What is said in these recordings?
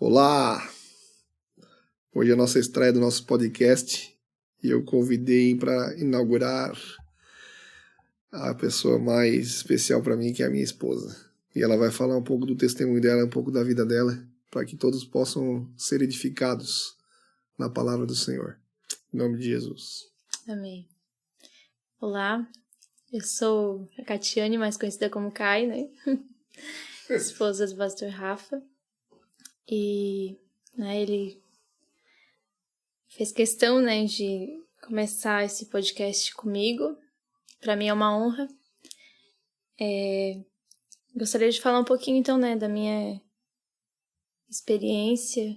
Olá! Hoje é a nossa estreia do nosso podcast e eu convidei para inaugurar a pessoa mais especial para mim, que é a minha esposa. E ela vai falar um pouco do testemunho dela, um pouco da vida dela, para que todos possam ser edificados na palavra do Senhor. Em nome de Jesus. Amém. Olá, eu sou a Catiane, mais conhecida como Kai, né? Esposa do pastor Rafa. E ele fez questão, de começar esse podcast comigo. Para mim é uma honra. Gostaria de falar um pouquinho, então, da minha experiência,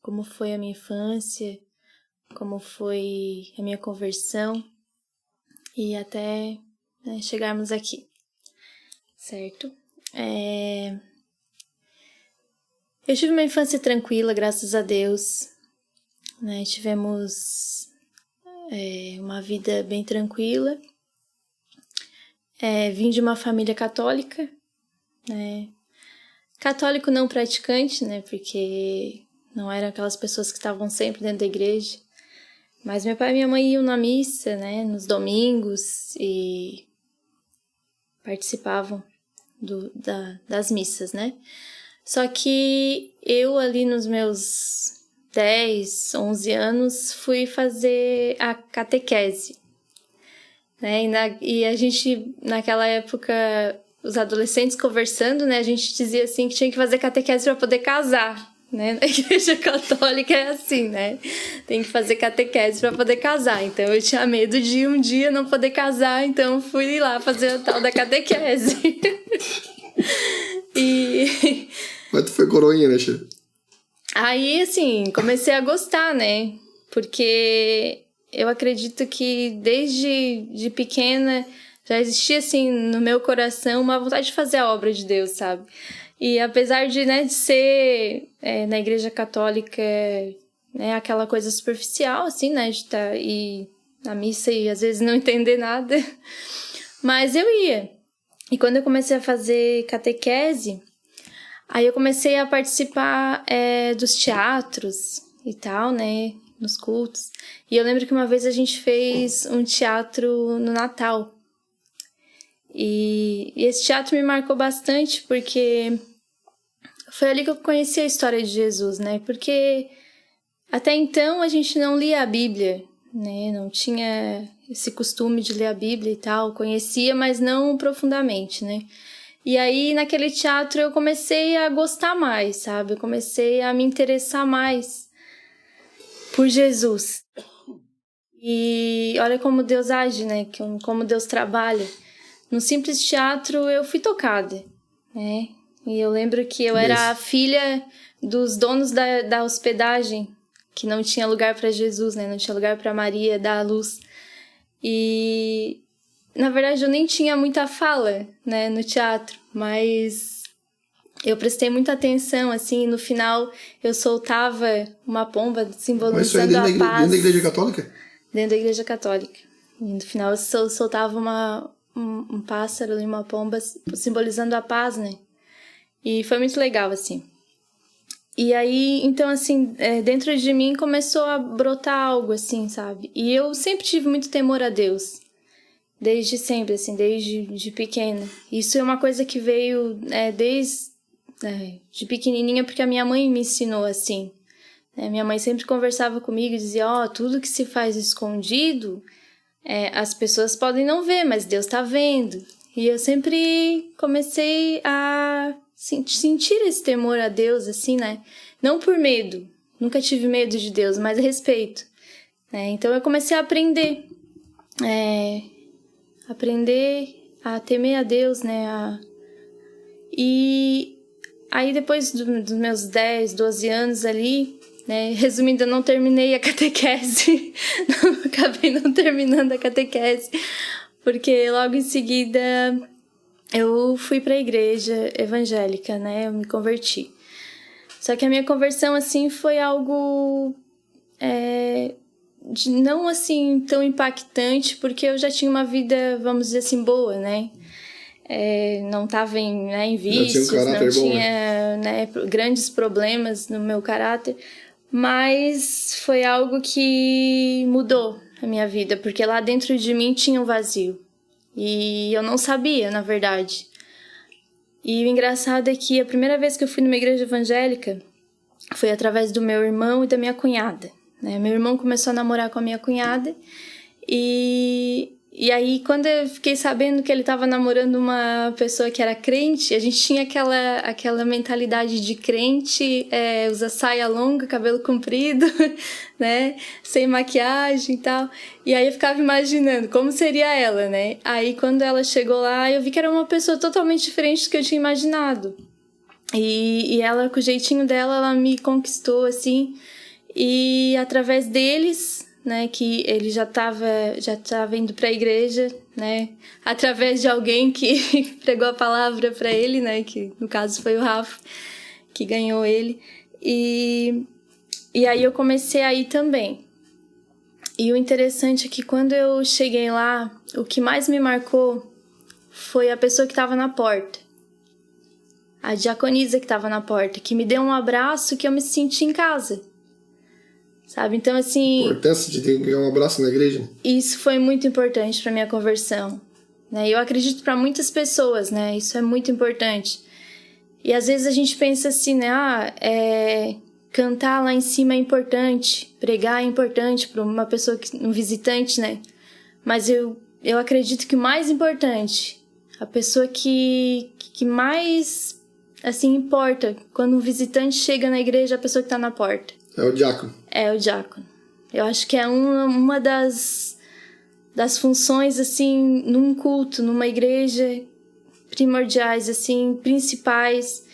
como foi a minha infância, como foi a minha conversão e até chegarmos aqui, certo? Eu tive uma infância tranquila, graças a Deus, tivemos uma vida bem tranquila. Vim de uma família católica, católico não praticante, porque não eram aquelas pessoas que estavam sempre dentro da igreja, mas meu pai e minha mãe iam na missa, nos domingos e participavam das missas, Só que eu ali nos meus 10, 11 anos fui fazer a catequese, E a gente, naquela época, os adolescentes conversando, a gente dizia assim que tinha que fazer catequese para poder casar, Na igreja católica é assim, Tem que fazer catequese para poder casar. Então eu tinha medo de um dia não poder casar, então fui lá fazer a tal da catequese. Mas tu foi coroinha, né, Che? Aí, assim, comecei a gostar, Porque eu acredito que desde de pequena já existia, assim, no meu coração uma vontade de fazer a obra de Deus, sabe? E apesar de ser na igreja católica, aquela coisa superficial, assim, de estar e na missa e às vezes não entender nada, mas eu ia. E quando eu comecei a fazer catequese, aí eu comecei a participar dos teatros e tal, nos cultos. E eu lembro que uma vez a gente fez um teatro no Natal. E esse teatro me marcou bastante porque foi ali que eu conheci a história de Jesus, Porque até então a gente não lia a Bíblia, Não tinha esse costume de ler a Bíblia e tal. Conhecia, mas não profundamente, E aí, naquele teatro, eu comecei a gostar mais, sabe? Eu comecei a me interessar mais por Jesus. E olha como Deus age, Como Deus trabalha. No simples teatro, eu fui tocada, E eu lembro que eu era a filha dos donos da hospedagem, que não tinha lugar para Jesus, Não tinha lugar para Maria dar a luz. E na verdade, eu nem tinha muita fala, no teatro, mas eu prestei muita atenção, assim, e no final eu soltava uma pomba simbolizando a paz. Dentro da igreja católica? Dentro da igreja católica. E no final eu soltava um pássaro e uma pomba simbolizando a paz, E foi muito legal, assim. E aí, então, assim, dentro de mim começou a brotar algo, assim, sabe? E eu sempre tive muito temor a Deus. Desde sempre, assim, desde pequena. Isso é uma coisa que veio de pequenininha, porque a minha mãe me ensinou assim. Minha mãe sempre conversava comigo e dizia, tudo que se faz escondido, as pessoas podem não ver, mas Deus tá vendo. E eu sempre comecei a sentir esse temor a Deus, assim, Não por medo, nunca tive medo de Deus, mas respeito. Então eu comecei a aprender a temer a Deus, E aí depois dos meus 10, 12 anos ali, resumindo, eu não terminei a catequese, acabei não terminando a catequese, porque logo em seguida eu fui para a igreja evangélica, eu me converti. Só que a minha conversão, assim, foi algo não assim tão impactante, porque eu já tinha uma vida, vamos dizer assim, boa, não estava em Já tinha um vícios, caráter não bom, tinha grandes problemas no meu caráter, mas foi algo que mudou a minha vida, porque lá dentro de mim tinha um vazio e eu não sabia, na verdade. E o engraçado é que a primeira vez que eu fui numa igreja evangélica foi através do meu irmão e da minha cunhada, né? Meu irmão começou a namorar com a minha cunhada e aí, quando eu fiquei sabendo que ele estava namorando uma pessoa que era crente, a gente tinha aquela mentalidade de crente, usa saia longa, cabelo comprido, né? Sem maquiagem e tal. E aí eu ficava imaginando como seria ela, né? Aí, quando ela chegou lá, eu vi que era uma pessoa totalmente diferente do que eu tinha imaginado. E ela, com o jeitinho dela, ela me conquistou, assim. E através deles, né, que ele já estava indo para a igreja, né, através de alguém que pregou a palavra para ele, né, que no caso foi o Rafa, que ganhou ele. E aí eu comecei a ir também. E o interessante é que quando eu cheguei lá, o que mais me marcou foi a pessoa que estava na porta. A diaconisa que estava na porta, que me deu um abraço que eu me senti em casa. Sabe? Então, assim... A importância de ter um abraço na igreja. Isso foi muito importante para minha conversão, né? Eu acredito para muitas pessoas, né? Isso é muito importante. E às vezes a gente pensa assim, né? Cantar lá em cima é importante, pregar é importante para uma pessoa, um visitante, né? Mas eu acredito que o mais importante, a pessoa que mais, assim, importa quando um visitante chega na igreja, é a pessoa que está na porta. É o diácono. É o diácono. Eu acho que é uma das funções, assim, num culto, numa igreja, primordiais, assim, principais,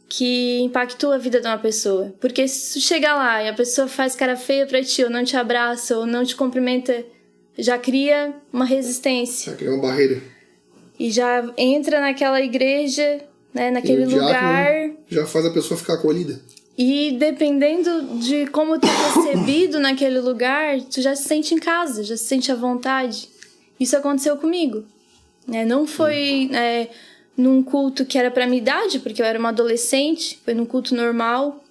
que impactou a vida de uma pessoa. Porque se tu chegar lá e a pessoa faz cara feia pra ti, ou não te abraça, ou não te cumprimenta, já cria uma resistência. Já cria uma barreira. E já entra naquela igreja, né, naquele lugar. Já faz a pessoa ficar acolhida. E dependendo de como tu é recebido naquele lugar, tu já se sente em casa, já se sente à vontade. Isso aconteceu comigo. Não foi num culto que era pra minha idade, porque eu era uma adolescente, foi num culto normal,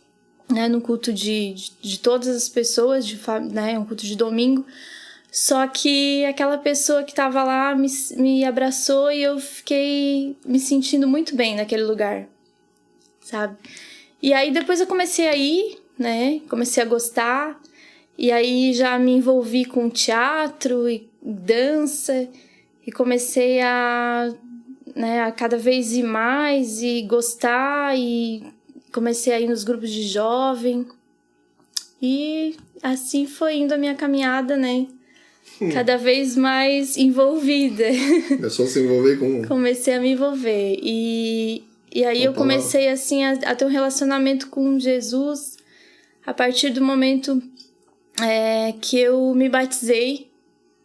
né, num culto de todas as pessoas, né, um culto de domingo. Só que aquela pessoa que tava lá me abraçou e eu fiquei me sentindo muito bem naquele lugar, sabe? E aí depois eu comecei a ir, né? Comecei a gostar. E aí já me envolvi com teatro e dança. E comecei a cada vez ir mais e gostar. E comecei a ir nos grupos de jovem. E assim foi indo a minha caminhada, né? Cada vez mais envolvida. Começou a se envolver com... Comecei a me envolver. E aí eu comecei, assim, a ter um relacionamento com Jesus a partir do momento que eu me batizei,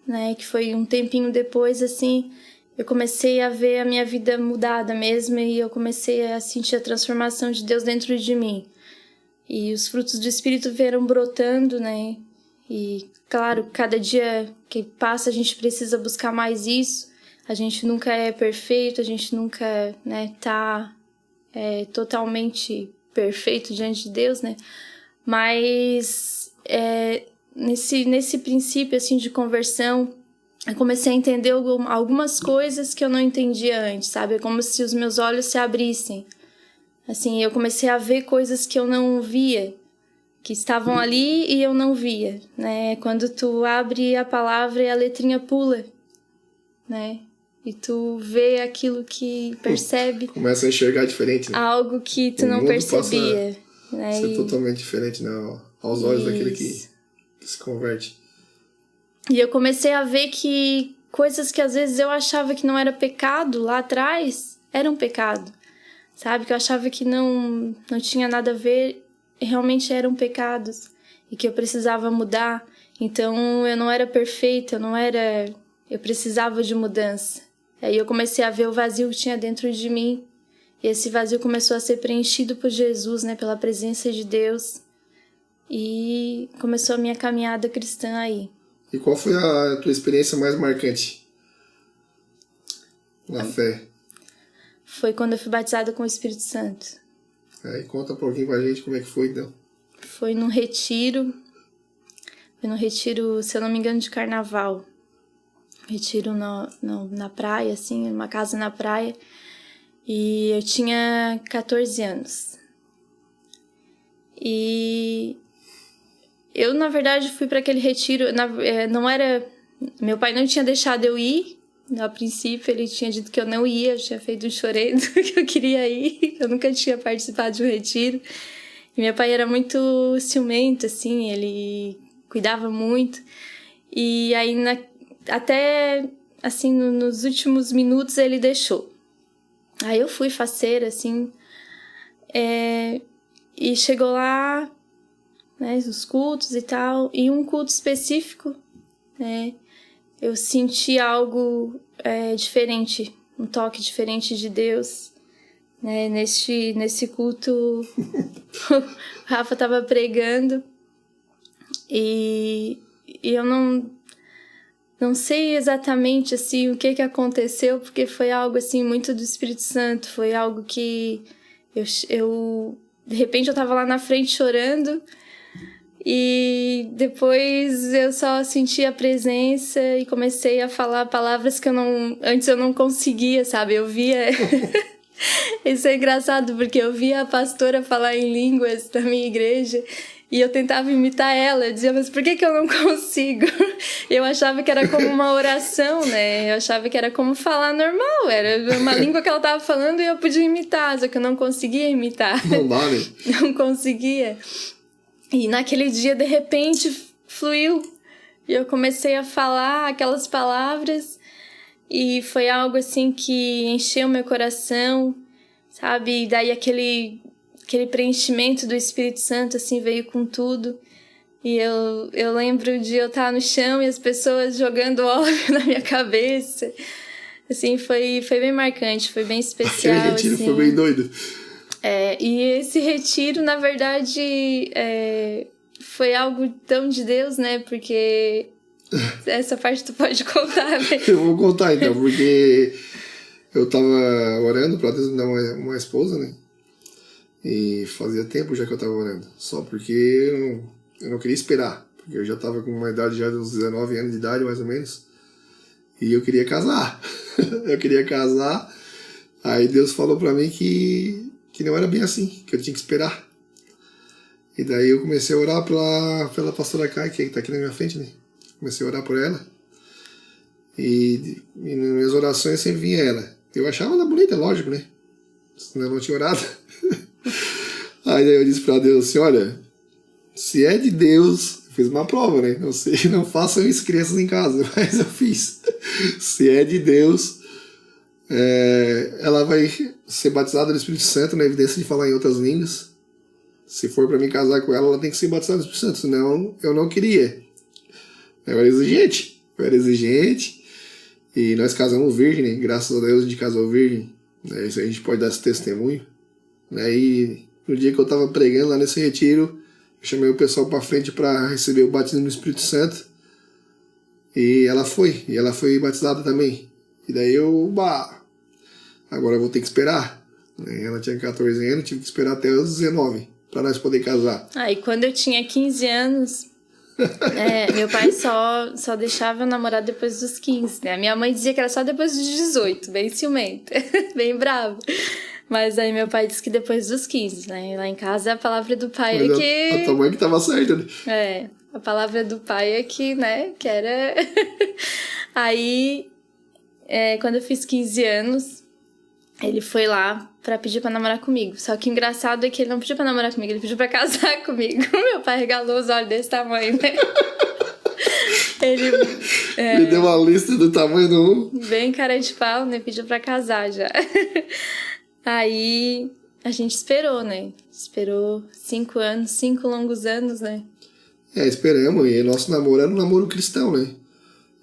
né? Que foi um tempinho depois, assim, eu comecei a ver a minha vida mudada mesmo e eu comecei a sentir a transformação de Deus dentro de mim. E os frutos do Espírito vieram brotando, né? E, claro, cada dia que passa a gente precisa buscar mais isso. A gente nunca é perfeito, a gente nunca, né, tá totalmente perfeito diante de Deus, né? Mas nesse princípio, assim, de conversão, eu comecei a entender algumas coisas que eu não entendia antes, sabe? É como se os meus olhos se abrissem. Assim, eu comecei a ver coisas que eu não via, que estavam ali e eu não via, né? Quando tu abre a palavra e a letrinha pula, né? E tu vê aquilo que percebe. Começa a enxergar diferente, né? Algo que tu não percebia. Né? Ser totalmente diferente, né? Aos olhos daquele que se converte. E eu comecei a ver que coisas que às vezes eu achava que não era pecado lá atrás, eram pecado. Sabe? Que eu achava que não tinha nada a ver, realmente eram pecados. E que eu precisava mudar. Então eu não era perfeita, eu precisava de mudança. Aí eu comecei a ver o vazio que tinha dentro de mim. E esse vazio começou a ser preenchido por Jesus, né? Pela presença de Deus. E começou a minha caminhada cristã aí. E qual foi a tua experiência mais marcante na fé? foi quando eu fui batizada com o Espírito Santo. Aí conta um pouquinho pra gente como é que foi, então. Foi num retiro, se eu não me engano, de carnaval. Retiro na praia, assim, uma casa na praia. E eu tinha 14 anos. E eu, na verdade, fui para aquele retiro, não era... Meu pai não tinha deixado eu ir. A princípio, ele tinha dito que eu não ia. Eu tinha feito um choredo que eu queria ir. Eu nunca tinha participado de um retiro. E meu pai era muito ciumento, assim. Ele cuidava muito. E aí, até, assim, nos últimos minutos, ele deixou. Aí eu fui faceira, assim. E chegou lá, né, os cultos e tal. E um culto específico, né, eu senti algo diferente, um toque diferente de Deus, né, nesse culto. O Rafa estava pregando e eu não sei exatamente assim o que aconteceu, porque foi algo assim muito do Espírito Santo, foi algo que eu de repente eu estava lá na frente chorando. E depois eu só senti a presença e comecei a falar palavras que antes eu não conseguia, sabe? Eu via... Isso é engraçado, porque eu via a pastora falar em línguas da minha igreja e eu tentava imitar ela. Eu dizia, mas por que eu não consigo? Eu achava que era como uma oração, né? Eu achava que era como falar normal. Era uma língua que ela estava falando e eu podia imitar, só que eu não conseguia imitar. Não dá, né? Não conseguia. E naquele dia, de repente, fluiu. E eu comecei a falar aquelas palavras. E foi algo, assim, que encheu meu coração, sabe? E daí aquele preenchimento do Espírito Santo, assim, veio com tudo. E eu lembro de eu estar no chão e as pessoas jogando óleo na minha cabeça. Assim, foi bem marcante, foi bem especial. Aquele retiro assim. Foi bem doido. E esse retiro, na verdade, foi algo tão de Deus, né? Porque essa parte tu pode contar, né? Eu vou contar então, porque eu tava orando pra Deus me dar uma esposa, né? E fazia tempo já que eu tava orando. Só porque eu não queria esperar. Porque eu já tava com uma idade já de uns 19 anos de idade, mais ou menos. E eu queria casar. Eu queria casar. Aí Deus falou pra mim que não era bem assim, que eu tinha que esperar. E daí eu comecei a orar pela pastora Kai, que tá aqui na minha frente, né? Comecei a orar por ela. E nas minhas orações sempre vinha ela. Eu achava ela bonita, lógico, né? Senão eu não tinha orado. Aí daí eu disse pra Deus assim, olha, se é de Deus, eu fiz uma prova, né? Não sei, não façam isso crianças em casa, mas eu fiz. Se é de Deus, ela vai ser batizada no Espírito Santo, na evidência de falar em outras línguas. Se for pra mim casar com ela tem que ser batizada no Espírito Santo, senão eu não queria. Eu era exigente, e nós casamos virgem, né? Graças a Deus a gente casou virgem, né? Isso a gente pode dar esse testemunho, né? E no dia que eu tava pregando lá nesse retiro, eu chamei o pessoal pra frente para receber o batismo no Espírito Santo, e ela foi batizada também. E daí agora eu vou ter que esperar, né? Ela tinha 14 anos, tive que esperar até os 19 para nós poder casar. E quando eu tinha 15 anos, meu pai só deixava eu namorar depois dos 15, né? A minha mãe dizia que era só depois dos 18, bem ciumenta, bem bravo. Mas aí meu pai disse que depois dos 15, né? Lá em casa a palavra do pai Mas é que... A tua mãe que tava certa, né? A palavra do pai é que, né? Que era... Aí, quando eu fiz 15 anos, ele foi lá pra pedir pra namorar comigo. Só que o engraçado é que ele não pediu pra namorar comigo, ele pediu pra casar comigo. Meu pai regalou os olhos desse tamanho, né? Ele deu uma lista do tamanho do... Bem cara de pau, né? Pediu pra casar já. Aí a gente esperou, né? Esperou 5 anos, 5 longos anos, né? Esperamos. E nosso namoro era um namoro cristão, né?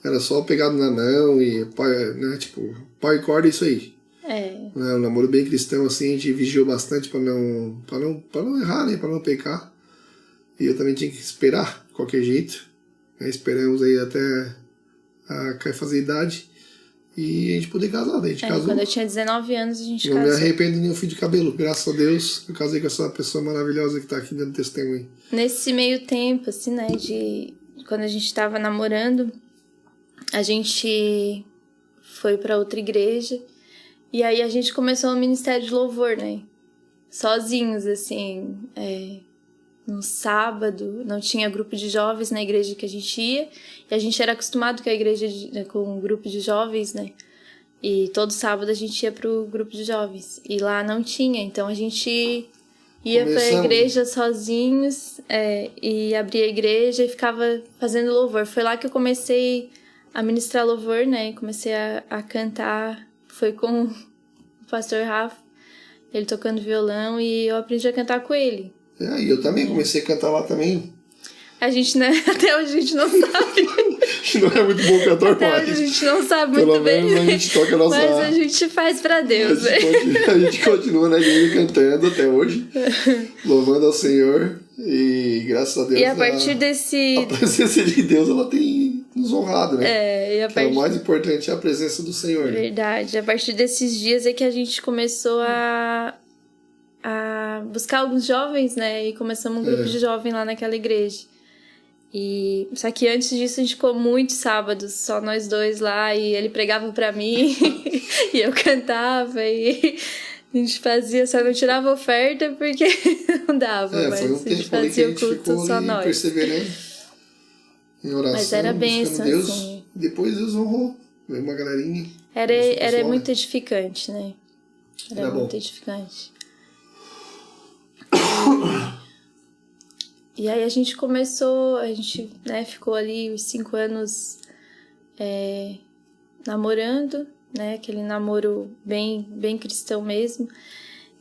Era só pegado na mão e, né? Tipo, pau e corda, isso aí. Um namoro bem cristão, assim, a gente vigiou bastante pra não errar, né? Pra não pecar. E eu também tinha que esperar, de qualquer jeito. Esperamos aí até a Kai fazer idade. e a gente poder casar. Daí a gente casou. Quando eu tinha 19 anos, a gente casou. casou. Não me arrependo de nenhum fio de cabelo. Graças a Deus, eu casei com essa pessoa maravilhosa que tá aqui dando testemunho. Nesse meio tempo, assim, né, quando a gente tava namorando, a gente foi pra outra igreja. E aí a gente começou um ministério de louvor, né? Sozinhos, assim. No sábado, não tinha grupo de jovens na igreja que a gente ia. E a gente era acostumado com a igreja, com um grupo de jovens, né? E todo sábado a gente ia pro grupo de jovens. E lá não tinha, então a gente ia pra igreja sozinhos, e abria a igreja e ficava fazendo louvor. Foi lá que eu comecei a ministrar louvor, né? Comecei a cantar. Foi com o pastor Rafa, ele tocando violão, e eu aprendi a cantar com ele. E eu também comecei a cantar lá também. A gente, né? Até hoje a gente não sabe. Não é muito bom cantor, Até hoje a gente não sabe muito bem. Pelo menos a gente toca a nossa... Mas a gente faz pra Deus. A gente continua na igreja cantando até hoje. Louvando ao Senhor. E graças a Deus... E a partir desse... A presença de Deus, ela tem nos honrado, né? O mais importante é a presença do Senhor. Verdade. A partir desses dias é que a gente começou a buscar alguns jovens, né? E começamos um grupo de jovens lá naquela igreja. Só que antes disso a gente ficou muitos sábados, só nós dois lá, e ele pregava pra mim e eu cantava, e a gente fazia, só não tirava oferta porque não dava, mas foi um a gente tempo ali que fazia a o gente culto ficou só ali nós. perseverando em oração, mas era bênção, Deus. assim. Depois Deus honrou, veio uma galerinha. Era muito edificante, né? Era bom. muito edificante. E aí a gente começou, né, ficou ali os 5 anos namorando, né, aquele namoro bem cristão mesmo,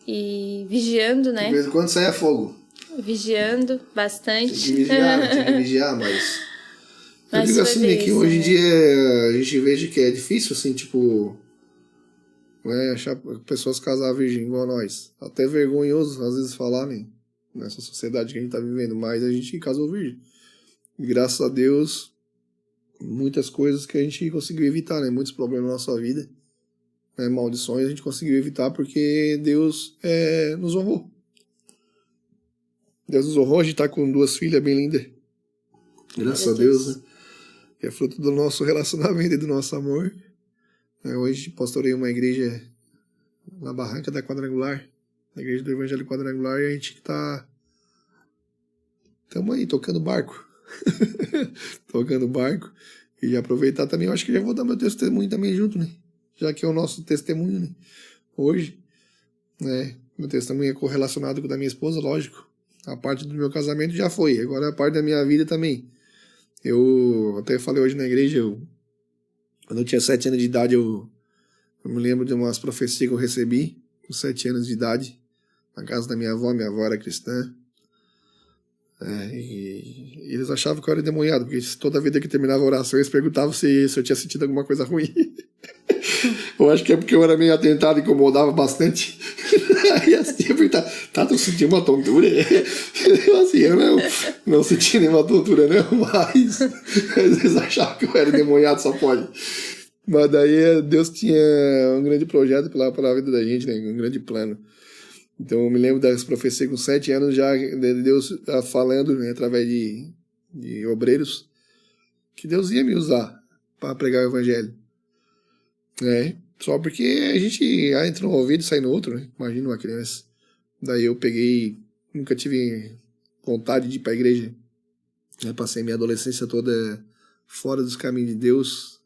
e vigiando, né. De vez em quando saia fogo. Vigiando bastante. Tinha que vigiar, mas eu digo assim, bem, que hoje em dia a gente veja que é difícil, assim, tipo, né, achar pessoas casar virgem igual nós. Até vergonhoso, às vezes, falar, né, nessa sociedade que a gente tá vivendo, mas a gente casou virgem. E graças a Deus, muitas coisas que a gente conseguiu evitar, né, muitos problemas na nossa vida, né, maldições a gente conseguiu evitar porque Deus nos honrou. Deus nos honrou, a gente tá com 2 filhas bem lindas. Graças a Deus, né? Que é fruto do nosso relacionamento e do nosso amor. Hoje pastorei uma igreja na Barranca da Quadrangular, na igreja do Evangelho Quadrangular, e a gente estamos aí tocando barco. Tocando barco. E já aproveitar também, eu acho que já vou dar meu testemunho também junto, né? Já que é o nosso testemunho, né? Hoje, né? Meu testemunho é correlacionado com o da minha esposa, lógico. A parte do meu casamento já foi, agora a parte da minha vida também. Eu até falei hoje na igreja, quando eu tinha 7 anos de idade, eu me lembro de umas profecias que eu recebi, com 7 anos de idade, na casa da minha avó era cristã. E eles achavam que eu era endemoniado, porque toda vida que terminava a oração eles perguntavam se eu tinha sentido alguma coisa ruim. Eu acho que é porque eu era meio atentado e incomodava bastante. Aí assim, eu perguntava, tu sentiu uma tontura? Eu assim, eu não senti nenhuma tontura, não, mas eles achavam que eu era endemoniado, só pode. Mas daí Deus tinha um grande projeto pela vida da gente, né? Um grande plano. Então eu me lembro das profecias com 7 anos já, Deus falando, né, através de obreiros, que Deus ia me usar para pregar o evangelho. Só porque a gente entra no ouvido e sai no outro, né? Imagina uma criança. Daí eu nunca tive vontade de ir para a igreja. Passei minha adolescência toda fora dos caminhos de Deus.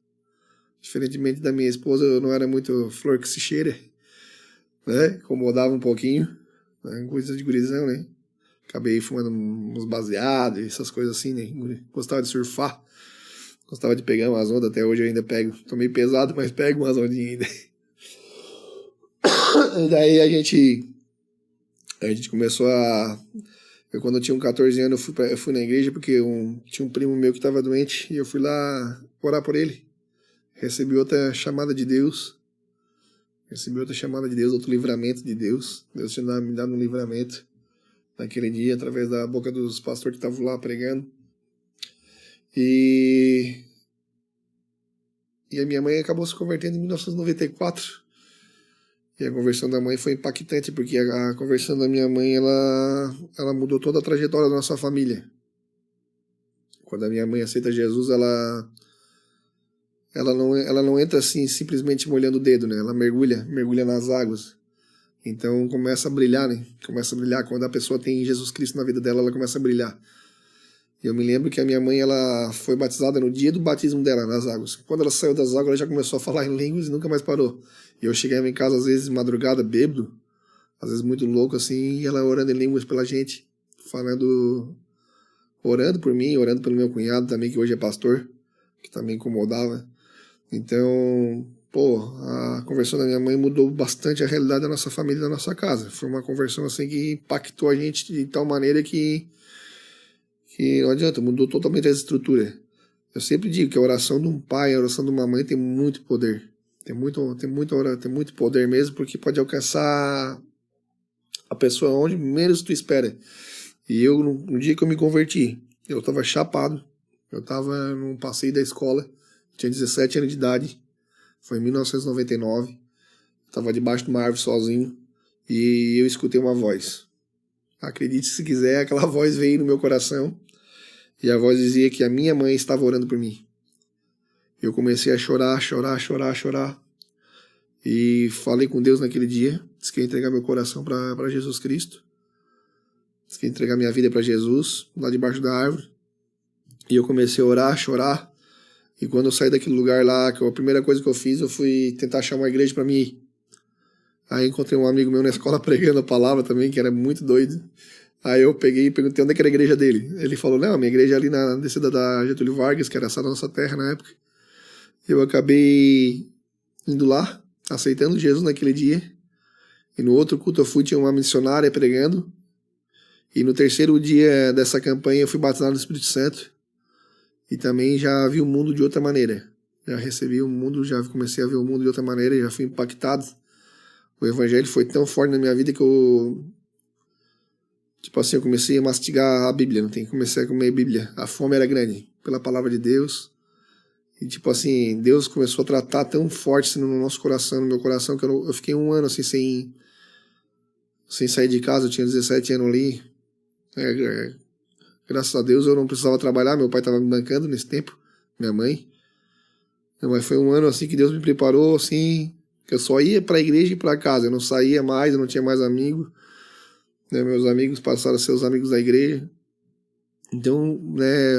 Diferentemente da minha esposa, eu não era muito flor que se cheira, né? Incomodava um pouquinho, né? Coisa de gurizão, né? Acabei fumando uns baseados, essas coisas assim, né? Gostava de surfar. Gostava de pegar umas ondas, até hoje eu ainda pego. Tô meio pesado, mas pego umas ondinhas ainda. E daí a gente começou quando eu tinha 14 anos, eu fui na igreja porque tinha um primo meu que estava doente e eu fui lá orar por ele. Recebi outra chamada de Deus. Outro livramento de Deus. Deus tinha me dado um livramento naquele dia, através da boca dos pastores que estavam lá pregando. E E a minha mãe acabou se convertendo em 1994. E a conversão da mãe foi impactante, porque a conversão da minha mãe, ela mudou toda a trajetória da nossa família. Quando a minha mãe aceita Jesus, ela não entra assim, simplesmente molhando o dedo, né? Ela mergulha nas águas. Então começa a brilhar, né? Começa a brilhar. Quando a pessoa tem Jesus Cristo na vida dela, ela começa a brilhar. E eu me lembro que a minha mãe, ela foi batizada no dia do batismo dela, nas águas. Quando ela saiu das águas, ela já começou a falar em línguas e nunca mais parou. E eu chegava em casa, às vezes, de madrugada, bêbado, às vezes muito louco, assim, e ela orando em línguas pela gente, orando por mim, orando pelo meu cunhado também, que hoje é pastor, que também incomodava. Então, a conversão da minha mãe mudou bastante a realidade da nossa família e da nossa casa. Foi uma conversão, assim, que impactou a gente de tal maneira que não adianta, mudou totalmente a estrutura. Eu sempre digo que a oração de um pai, a oração de uma mãe tem muito poder. Tem muito poder mesmo, porque pode alcançar a pessoa onde menos tu espera. E eu, no dia que eu me converti, eu estava chapado. Eu estava num passeio da escola, tinha 17 anos de idade. Foi em 1999. Estava debaixo de uma árvore sozinho e eu escutei uma voz. Acredite se quiser, aquela voz veio no meu coração. E a voz dizia que a minha mãe estava orando por mim. Eu comecei a chorar. E falei com Deus naquele dia. Disse que ia entregar meu coração para Jesus Cristo. Disse que ia entregar minha vida para Jesus, lá debaixo da árvore. E eu comecei a orar, chorar. E quando eu saí daquele lugar lá, a primeira coisa que eu fiz, eu fui tentar achar uma igreja para mim ir. Aí encontrei um amigo meu na escola pregando a palavra também, que era muito doido. Aí eu peguei e perguntei onde é que era a igreja dele. Ele falou, não, minha igreja é ali na descida da Getúlio Vargas, que era essa nossa terra na época. Eu acabei indo lá, aceitando Jesus naquele dia. E no outro culto eu fui, tinha uma missionária pregando. E no terceiro dia dessa campanha eu fui batizado no Espírito Santo. E também já vi o mundo de outra maneira. Já recebi o mundo, já comecei a ver o mundo de outra maneira, já fui impactado. O evangelho foi tão forte na minha vida que eu comecei a mastigar a Bíblia, comecei a comer a Bíblia. A fome era grande pela palavra de Deus. E Deus começou a tratar tão forte assim, no nosso coração, no meu coração, que eu fiquei um ano assim, sem sair de casa. Eu tinha 17 anos ali. Graças a Deus eu não precisava trabalhar, meu pai estava me bancando nesse tempo, minha mãe. Mas foi um ano assim que Deus me preparou, assim, que eu só ia para a igreja e para casa. Eu não saía mais, eu não tinha mais amigos. Meus amigos passaram a ser os amigos da igreja. Então,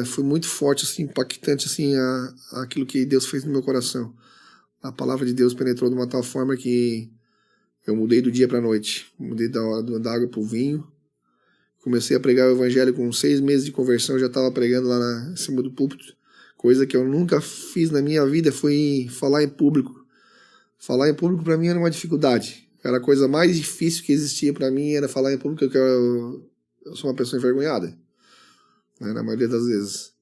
foi muito forte, assim, impactante, assim, aquilo que Deus fez no meu coração. A palavra de Deus penetrou de uma tal forma que eu mudei do dia para a noite. Mudei da água para o vinho. Comecei a pregar o evangelho com 6 meses de conversão. Eu já estava pregando lá em cima do púlpito. Coisa que eu nunca fiz na minha vida foi falar em público. Falar em público para mim era uma dificuldade. Era a coisa mais difícil que existia para mim, era falar em público, que eu sou uma pessoa envergonhada, na maioria das vezes.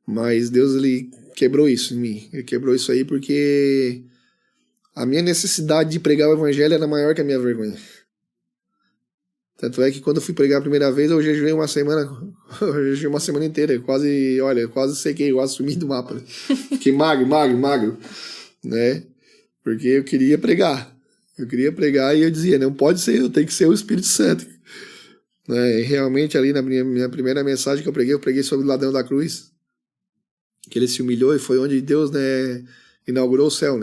Mas Deus, ele quebrou isso em mim. Ele quebrou isso aí porque a minha necessidade de pregar o evangelho era maior que a minha vergonha. Tanto é que quando eu fui pregar a primeira vez, eu jejuei uma semana inteira. Quase sequei, quase sumi do mapa. Fiquei magro, né? Porque eu queria pregar. E eu dizia, não pode ser eu, tem que ser o Espírito Santo. E realmente ali na minha primeira mensagem que eu preguei sobre o ladrão da cruz, que ele se humilhou e foi onde Deus, inaugurou o céu,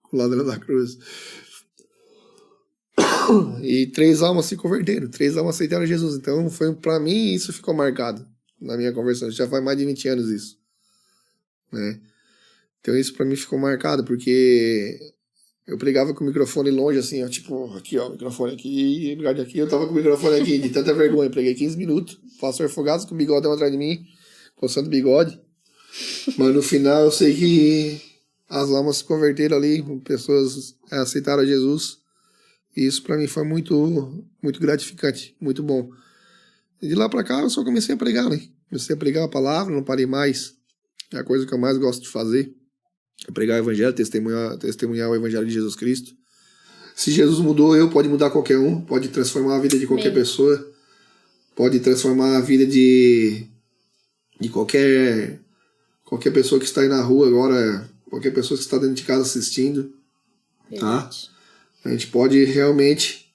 com o ladrão da cruz. E 3 almas se converteram, 3 almas aceitaram Jesus. Então, pra mim, isso ficou marcado na minha conversão. Já faz mais de 20 anos isso. Então, isso pra mim ficou marcado, porque eu pregava com o microfone longe, assim, aqui, o microfone aqui, e aqui, eu tava com o microfone aqui, de tanta vergonha. Preguei 15 minutos, pastor Fogados com o bigodão atrás de mim, coçando o bigode. Mas no final, eu sei que as almas se converteram ali, pessoas aceitaram Jesus. E isso pra mim foi muito, muito gratificante, muito bom. E de lá pra cá eu só comecei a pregar, Comecei a pregar a palavra, não parei mais. É a coisa que eu mais gosto de fazer. É pregar o evangelho, testemunhar o evangelho de Jesus Cristo. Se Jesus mudou pode mudar qualquer um, pode transformar a vida de qualquer pessoa, pode transformar a vida de qualquer pessoa que está aí na rua agora, qualquer pessoa que está dentro de casa assistindo, tá? Verdade. A gente pode realmente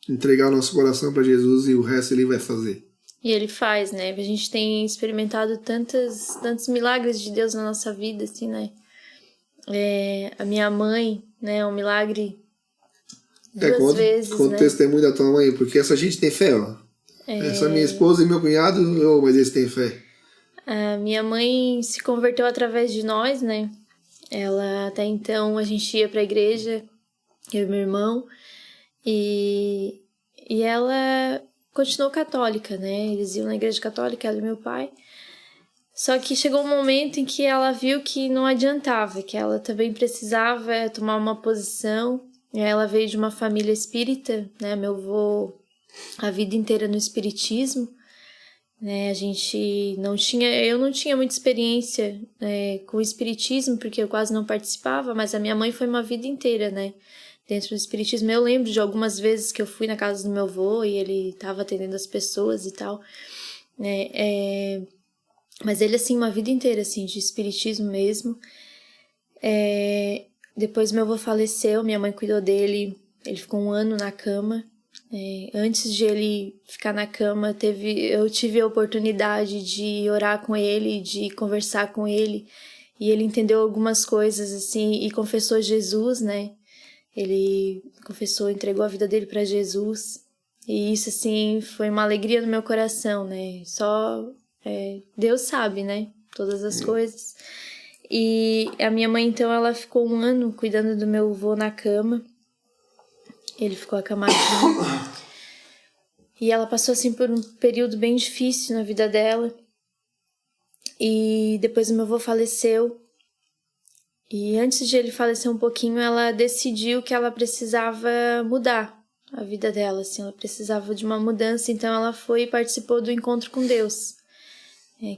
entregar o nosso coração para Jesus e o resto ele vai fazer. E ele faz, né? A gente tem experimentado tantos milagres de Deus na nossa vida, assim, né? A minha mãe, né? Um milagre duas vezes, conta né? o testemunho da tua mãe, porque essa gente tem fé, ó. Essa minha esposa e meu cunhado, mas eles têm fé. A minha mãe se converteu através de nós, né? Ela, até então, a gente ia pra igreja, eu e meu irmão, e ela continuou católica, né? Eles iam na igreja católica, ela e meu pai. Só que chegou um momento em que ela viu que não adiantava, que ela também precisava tomar uma posição. E ela veio de uma família espírita, né? Meu avô, a vida inteira no espiritismo, né? Eu não tinha muita experiência, né, com o espiritismo, porque eu quase não participava, mas a minha mãe foi uma vida inteira, né? Dentro do espiritismo. Eu lembro de algumas vezes que eu fui na casa do meu avô e ele estava atendendo as pessoas e tal, né? Mas ele, assim, uma vida inteira, assim, de espiritismo mesmo. Depois meu avô faleceu, minha mãe cuidou dele, ele ficou 1 ano na cama. Antes de ele ficar na cama, eu tive a oportunidade de orar com ele, de conversar com ele, e ele entendeu algumas coisas, assim, e confessou Jesus, né? Ele confessou, entregou a vida dele para Jesus, e isso, assim, foi uma alegria no meu coração, né? Deus sabe, né? Todas as coisas. E a minha mãe, então, ela ficou 1 ano cuidando do meu avô na cama. Ele ficou acamadinho. E ela passou, assim, por um período bem difícil na vida dela. E depois o meu avô faleceu. E antes de ele falecer um pouquinho, ela decidiu que ela precisava mudar a vida dela, assim. Ela precisava de uma mudança, então ela foi e participou do Encontro com Deus.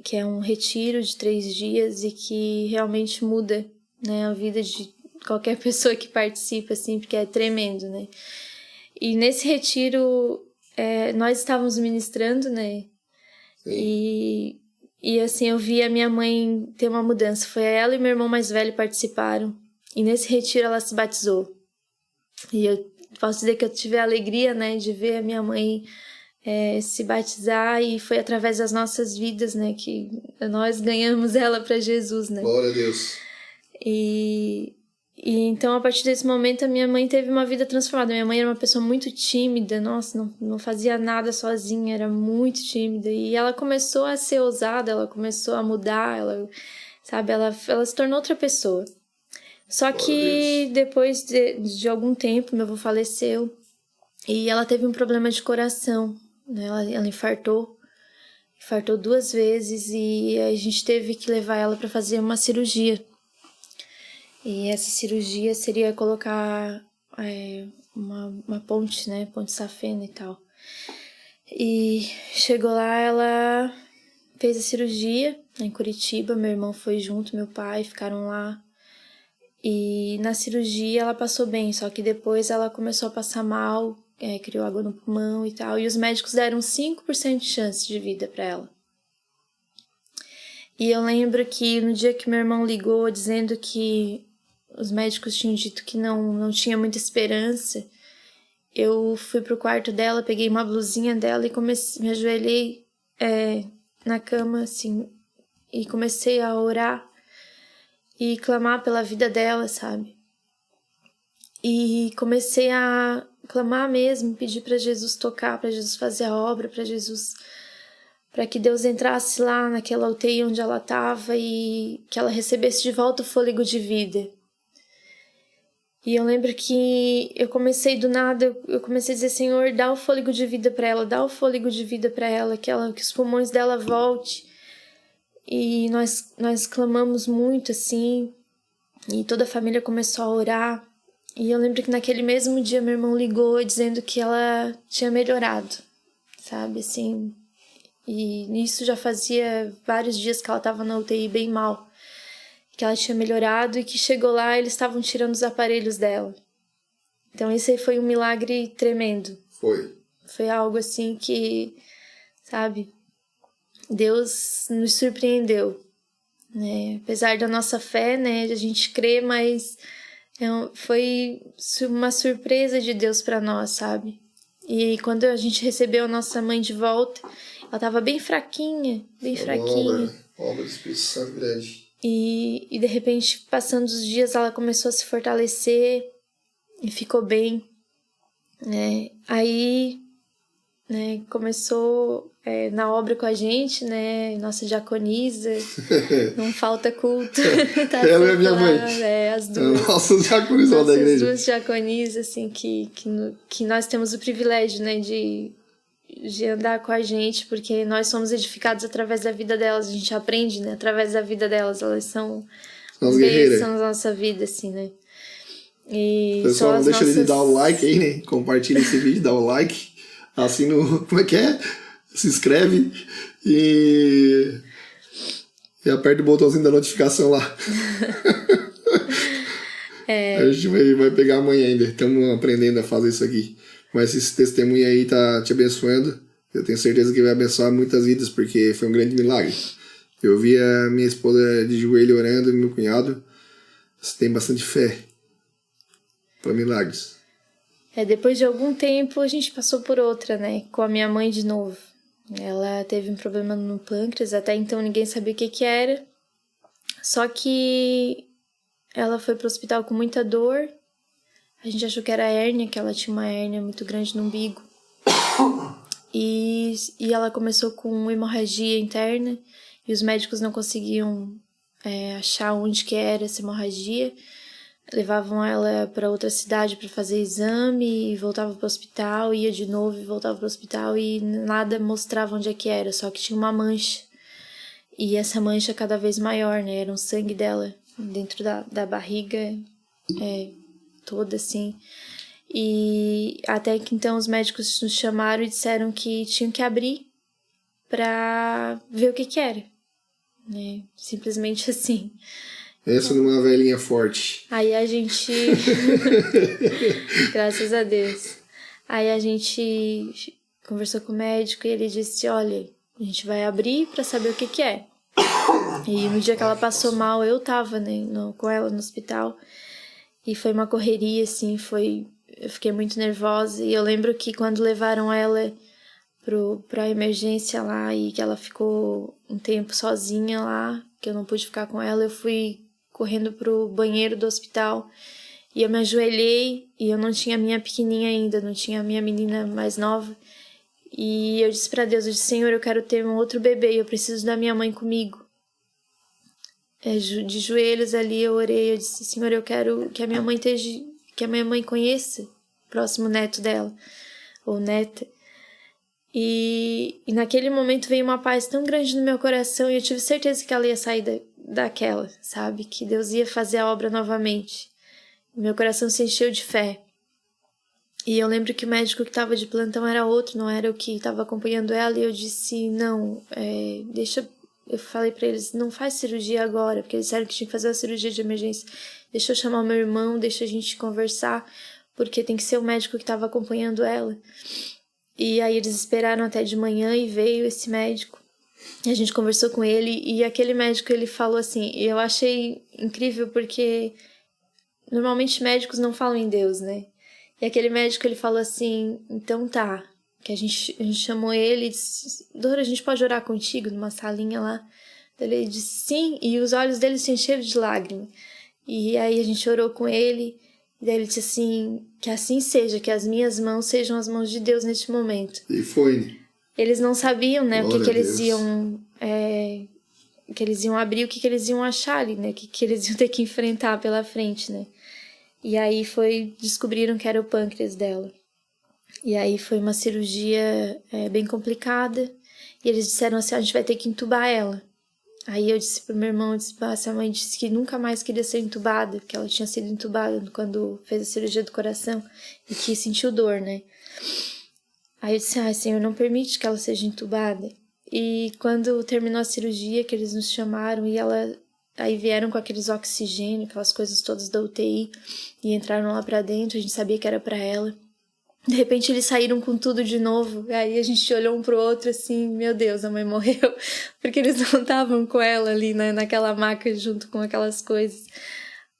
Que é um retiro de 3 dias e que realmente muda, né, a vida de qualquer pessoa que participa, assim, porque é tremendo, né? E nesse retiro, nós estávamos ministrando, né? E assim, eu vi a minha mãe ter uma mudança. Foi ela e meu irmão mais velho participaram. E nesse retiro ela se batizou. E eu posso dizer que eu tive a alegria, né, de ver a minha mãe se batizar, e foi através das nossas vidas, né, que nós ganhamos ela para Jesus, né? Glória a Deus. E então, a partir desse momento, a minha mãe teve uma vida transformada. Minha mãe era uma pessoa muito tímida, nossa, não fazia nada sozinha, era muito tímida. E ela começou a ser ousada, ela começou a mudar, ela se tornou outra pessoa. Só que depois de algum tempo, meu avô faleceu e ela teve um problema de coração, né? Ela infartou 2 vezes e a gente teve que levar ela para fazer uma cirurgia. E essa cirurgia seria colocar uma ponte, né? Ponte safena e tal. E chegou lá, ela fez a cirurgia em Curitiba, meu irmão foi junto, meu pai, ficaram lá. E na cirurgia ela passou bem, só que depois ela começou a passar mal, criou água no pulmão e tal. E os médicos deram 5% de chance de vida para ela. E eu lembro que no dia que meu irmão ligou dizendo que os médicos tinham dito que não tinha muita esperança, eu fui pro quarto dela, peguei uma blusinha dela e me ajoelhei na cama, assim, e comecei a orar e clamar pela vida dela, sabe? E comecei a clamar mesmo, pedir para Jesus tocar, para Jesus fazer a obra, para que Deus entrasse lá naquela UTI onde ela estava e que ela recebesse de volta o fôlego de vida. E eu lembro que eu comecei do nada, eu comecei a dizer: Senhor, dá o fôlego de vida para ela, dá o fôlego de vida para ela, que os pulmões dela volte. E nós clamamos muito, assim, e toda a família começou a orar. E eu lembro que naquele mesmo dia meu irmão ligou dizendo que ela tinha melhorado, sabe, assim. E isso já fazia vários dias que ela estava na UTI bem mal, que ela tinha melhorado e que chegou lá eles estavam tirando os aparelhos dela. Então esse aí foi um milagre tremendo. Foi algo assim que, sabe, Deus nos surpreendeu, né? Apesar da nossa fé, né, de a gente crer, mas foi uma surpresa de Deus para nós, sabe? E quando a gente recebeu a nossa mãe de volta, ela tava bem fraquinha, bem fraquinha. Obra do Espírito Santo grande. E de repente, passando os dias, ela começou a se fortalecer e ficou bem, né? Aí, né, começou na obra com a gente, né? Nossa diaconisa, não falta culto. Tá ela é minha mãe. As duas. Nossas diaconisas da igreja. As duas diaconisas, assim, que nós temos o privilégio, né, de andar com a gente, porque nós somos edificados através da vida delas, a gente aprende, né, através da vida delas, elas são bênçãos na nossa vida, assim, né. E pessoal, não deixa de dar o like aí, né, compartilha esse vídeo, dá o like, assina o, como é que é? Se inscreve e aperta o botãozinho da notificação lá. A gente vai pegar amanhã ainda, estamos aprendendo a fazer isso aqui. Mas esse testemunho aí tá te abençoando. Eu tenho certeza que vai abençoar muitas vidas, porque foi um grande milagre. Eu vi a minha esposa de joelho orando e meu cunhado. Você tem bastante fé para milagres. Depois de algum tempo a gente passou por outra, né? Com a minha mãe de novo. Ela teve um problema no pâncreas, até então ninguém sabia o que era. Só que ela foi pro hospital com muita dor. A gente achou que era hérnia, que ela tinha uma hérnia muito grande no umbigo. E ela começou com hemorragia interna e os médicos não conseguiam achar onde que era essa hemorragia. Levavam ela para outra cidade para fazer exame e voltava para o hospital, ia de novo e voltava para o hospital e nada mostrava onde é que era, só que tinha uma mancha. E essa mancha cada vez maior, né? Era um sangue dela dentro da barriga, toda assim. E até que então os médicos nos chamaram e disseram que tinham que abrir pra ver o que era, né? Simplesmente assim. Pensa numa velhinha forte. Aí a gente... Graças a Deus. Aí a gente conversou com o médico e ele disse, olha, a gente vai abrir pra saber o que é. E no dia que ela passou mal, eu tava, né, com ela no hospital. E foi uma correria, assim, eu fiquei muito nervosa. E eu lembro que quando levaram ela pra emergência lá e que ela ficou um tempo sozinha lá, que eu não pude ficar com ela, eu fui correndo pro banheiro do hospital e eu me ajoelhei e eu não tinha a minha pequenininha ainda, não tinha a minha menina mais nova. E eu disse pra Deus, eu disse, Senhor, eu quero ter um outro bebê, eu preciso da minha mãe comigo. De joelhos ali eu orei, eu disse, Senhor, eu quero que a minha mãe conheça o próximo neto dela, ou neta. E naquele momento veio uma paz tão grande no meu coração e eu tive certeza que ela ia sair daquela, sabe? Que Deus ia fazer a obra novamente. Meu coração se encheu de fé. E eu lembro que o médico que estava de plantão era outro, não era o que estava acompanhando ela. E eu disse, não, deixa... Eu falei pra eles, não faz cirurgia agora, porque eles disseram que tinha que fazer uma cirurgia de emergência. Deixa eu chamar o meu irmão, deixa a gente conversar, porque tem que ser o médico que estava acompanhando ela. E aí eles esperaram até de manhã e veio esse médico. E a gente conversou com ele e aquele médico, ele falou assim, e eu achei incrível porque normalmente médicos não falam em Deus, né? E aquele médico, ele falou assim, então tá, que a gente chamou ele e disse, Dora, a gente pode orar contigo numa salinha lá? Ele disse sim, e os olhos dele se encheram de lágrimas. E aí a gente orou com ele, e daí ele disse assim, que assim seja, que as minhas mãos sejam as mãos de Deus neste momento. E foi. Eles não sabiam, né, Glória o que eles iam... que eles iam abrir, o que eles iam achar ali, né, o que eles iam ter que enfrentar pela frente, né. E aí descobriram que era o pâncreas dela. E aí foi uma cirurgia bem complicada. E eles disseram assim, a gente vai ter que entubar ela. Aí eu disse pro meu irmão, essa mãe disse que nunca mais queria ser entubada, porque ela tinha sido entubada quando fez a cirurgia do coração e que sentiu dor, né? Aí eu disse, Senhor, não permite que ela seja entubada. E quando terminou a cirurgia, que eles nos chamaram e aí vieram com aqueles oxigênio, aquelas coisas todas da UTI e entraram lá pra dentro, a gente sabia que era pra ela. De repente eles saíram com tudo de novo. Aí a gente olhou um pro outro assim, meu Deus, a mãe morreu. Porque eles não estavam com ela ali, né, naquela maca junto com aquelas coisas.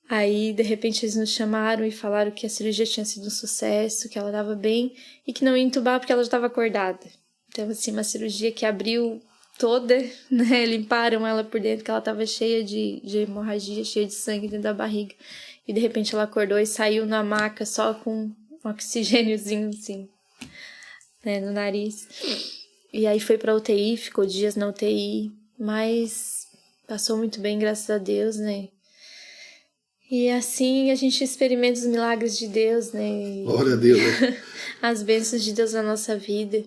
Aí, de repente, eles nos chamaram e falaram que a cirurgia tinha sido um sucesso, que ela estava bem e que não ia entubar porque ela já estava acordada. Então, assim, uma cirurgia que abriu toda, né? Limparam ela por dentro, que ela estava cheia de hemorragia, cheia de sangue dentro da barriga. E, de repente, ela acordou e saiu na maca só com um oxigêniozinho, assim, né, no nariz. E aí foi pra UTI, ficou dias na UTI, mas passou muito bem, graças a Deus, né? E assim a gente experimenta os milagres de Deus, né? Glória a Deus, né? As bênçãos de Deus na nossa vida.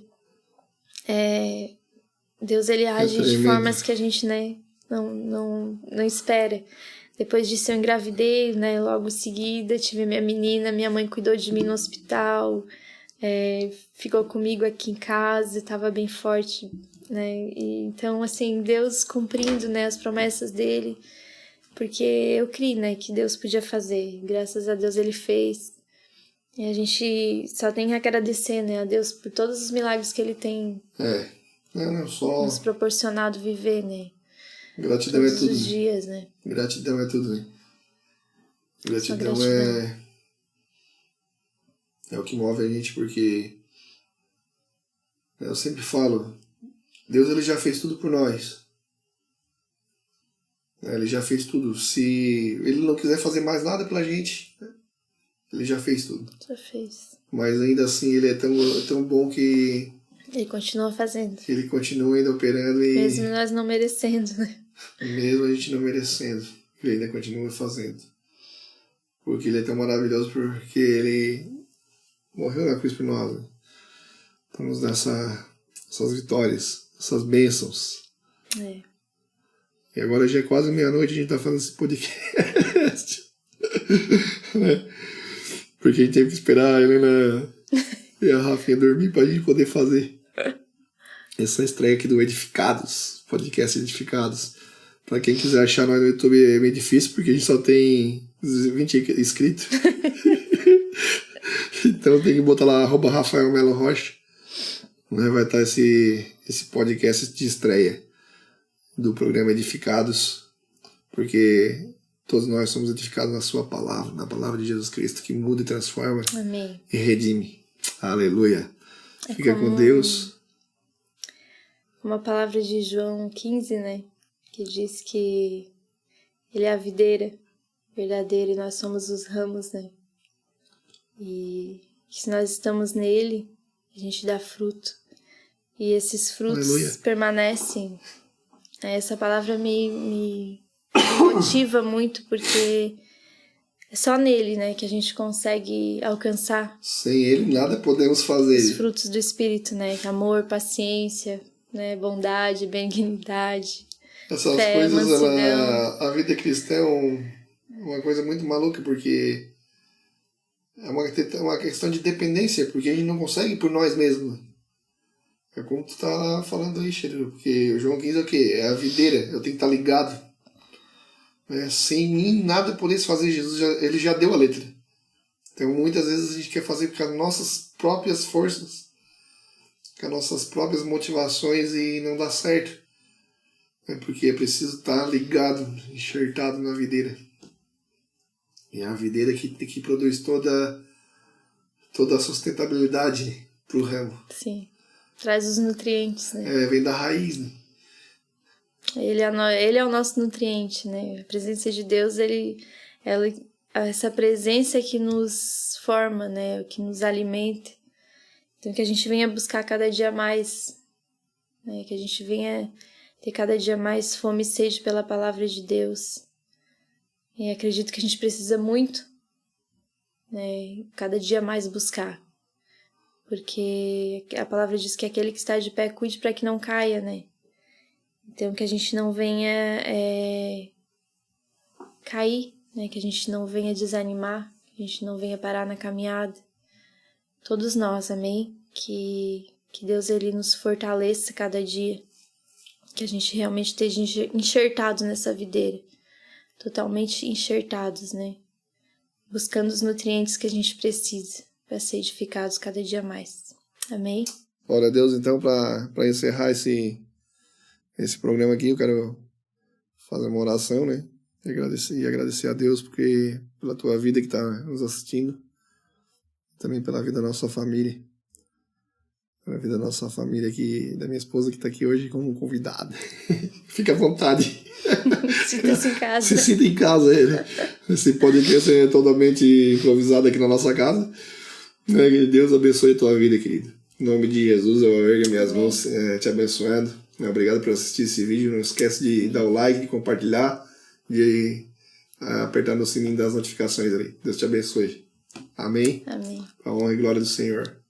Deus, ele age de formas que a gente, né, não espera. Depois disso eu engravidei, né? Logo em seguida tive minha menina, minha mãe cuidou de mim no hospital, ficou comigo aqui em casa, estava bem forte, né? E, então, assim, Deus cumprindo, né, as promessas dele. Porque eu criei, né, que Deus podia fazer. Graças a Deus ele fez. E a gente só tem que agradecer, né, a Deus por todos os milagres que ele tem só nos proporcionado viver, né? Gratidão todos é tudo. Todos os dias, né? Gratidão é tudo, né? Gratidão é o que move a gente, porque eu sempre falo, Deus ele já fez tudo por nós. Ele já fez tudo. Se ele não quiser fazer mais nada pela gente, ele já fez tudo. Já fez. Mas ainda assim ele é tão bom que ele continua fazendo. Ele continua ainda operando e... Mesmo nós não merecendo, né? Mesmo a gente não merecendo, ele ainda continua fazendo. Porque ele é tão maravilhoso, porque ele morreu na cruz por nós, né? Para nos dar essas vitórias, essas bênçãos. E agora já é quase meia-noite, a gente tá fazendo esse podcast. Né? Porque a gente teve que esperar a Helena e a Rafinha dormir pra gente poder fazer essa estreia aqui do Edificados, podcast Edificados. Pra quem quiser achar nós no YouTube é meio difícil, porque a gente só tem 20 inscritos. Então tem que botar lá @Rafael Melo Rocha. Vai estar esse podcast de estreia do programa Edificados, porque todos nós somos edificados na sua palavra, na palavra de Jesus Cristo, que muda e transforma. Amém. E redime. Aleluia. Fica com Deus. Uma palavra de João 15, né? Que diz que ele é a videira verdadeira e nós somos os ramos, né? E que se nós estamos nele, a gente dá fruto. E esses frutos Aleluia. Permanecem. Essa palavra me motiva muito, porque é só nele, né, que a gente consegue alcançar. Sem ele, nada podemos fazer. Os frutos do Espírito, né? Amor, paciência, né, bondade, benignidade. Essas fé, coisas, mansidão. A vida cristã é uma coisa muito maluca, porque é uma questão de dependência, porque a gente não consegue por nós mesmos. É como tu tá falando aí, Cheiro, porque o João 15 é o quê? É a videira, eu tenho que estar ligado. Sem mim, nada poderia fazer. Jesus ele já deu a letra. Então, muitas vezes a gente quer fazer com as nossas próprias forças, com as nossas próprias motivações e não dá certo. Porque é preciso estar ligado, enxertado na videira. E é a videira que produz toda a sustentabilidade para o ramo. Sim. Traz os nutrientes, né? Vem da raiz, né? Ele é o nosso nutriente, né? A presença de Deus, essa presença que nos forma, né? Que nos alimenta. Então, que a gente venha buscar cada dia mais, né? Que a gente venha ter cada dia mais fome e sede pela palavra de Deus. E acredito que a gente precisa muito, né? Cada dia mais buscar. Porque a palavra diz que aquele que está de pé cuide para que não caia, né? Então, que a gente não venha cair, né? Que a gente não venha desanimar, que a gente não venha parar na caminhada. Todos nós, amém? Que Deus ele nos fortaleça cada dia. Que a gente realmente esteja enxertado nessa videira. Totalmente enxertados, né? Buscando os nutrientes que a gente precisa. para ser edificados cada dia mais. Amém? Glória a Deus, então, para encerrar esse programa aqui, eu quero fazer uma oração, né? E agradecer a Deus pela tua vida que está nos assistindo, também pela vida da nossa família. Pela vida da nossa família aqui, da minha esposa que está aqui hoje como convidada. Fica à vontade. Sinta-se em casa. Se sinta em casa aí, né? Esse podcast é totalmente improvisado aqui na nossa casa. Que Deus abençoe a tua vida, querido. Em nome de Jesus, eu ergo minhas mãos te abençoando. Obrigado por assistir esse vídeo. Não esquece de dar o like, de compartilhar, de apertar no sininho das notificações ali. Deus te abençoe. Amém? Amém. A honra e glória do Senhor.